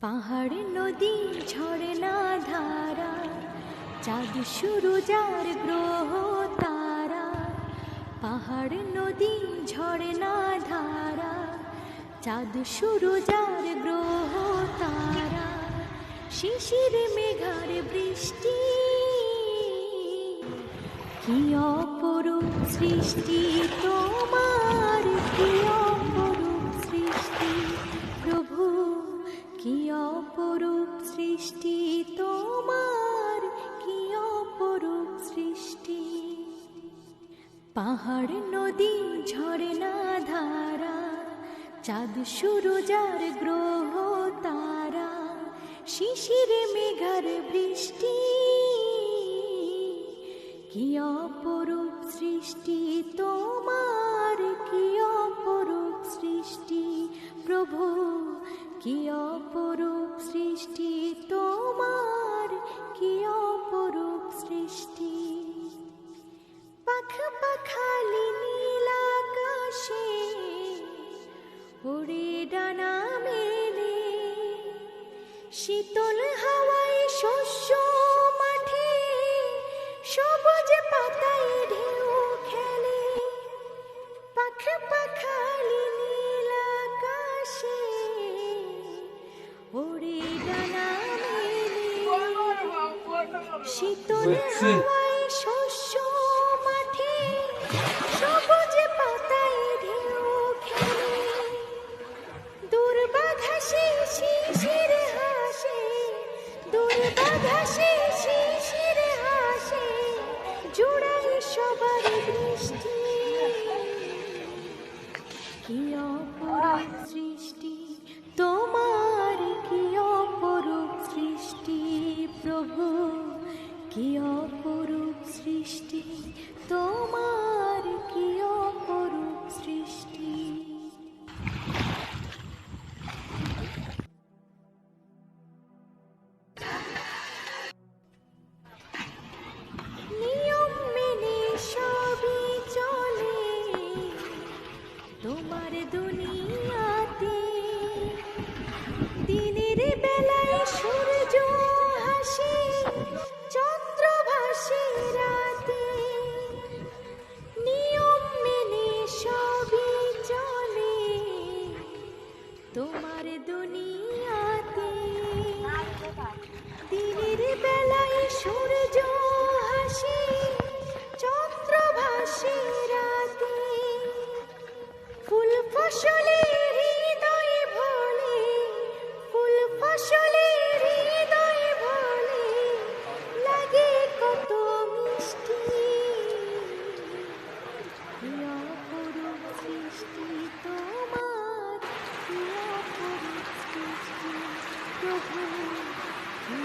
পাহাড় নদী ঝরনা ধারা, চাঁদ সূরজ আর গ্রহ তারা। পাহাড় নদী ঝরনা ধারা, চাঁদ সূরজ আর গ্রহ তারা। শিশির মেঘার বৃষ্টি, কি অপরূপ সৃষ্টি তোমার, কি অপরূপ সৃষ্টি প্রভু, কি অপরূপ সৃষ্টি তোমার, কি অপরূপ সৃষ্টি। পাহাড় নদী ঝরনা ধারা, চাঁদ সূরজ আর গ্রহ তারা। শিশির মেঘার বৃষ্টি, কি অপরূপ সৃষ্টি তোমার, কি অপরূপ সৃষ্টি প্রভু, কি অপরূপ সৃষ্টি তোমার, কি অপরূপ সৃষ্টি। পাখ পাখালি নীল আকাশে ওরে ডানা মেলে, শীতল হাওয়ায় শস্য মাঠে সবুজ পাতায় ঢেউ খেলে। পাখ পাখালি নীল আকাশে ওরে ডানা মেলে, শীতল হাওয়ায় শস্য মাঠে সবুজ পাতায় ঢেউ খেলে। দুর্বাঘাসে শিশির হাসে, দুর্বাঘাসে শিশির হাসে, জোড়াই সবার দৃষ্টি। কি অপরূপ সৃষ্টি তোমার, কি অপরূপ সৃষ্টি প্রভু, কি অপরূপ সৃষ্টি তোমার, কি অপরূপ সৃষ্টি। নিয়ম মেনে সবই চলে তোমার দুনিয়াতে, দিনের বেলায় সূর্য হাসে, চন্দ্র ভাসে রাতে। নিয়ম মেনে সবই চলে তোমার দুনিয়াতে, দিনের বেলায় সূর্য হাসে, চন্দ্র ভাসে রাতে। ফুল ফসলে হৃদয় ভোলে, ফুল ফসলে হৃদয় ভোলে, লাগে কত মিষ্টি। কি অপরূপ সৃষ্টি তোমার, কি অপরূপ সৃষ্টি প্রভু, কি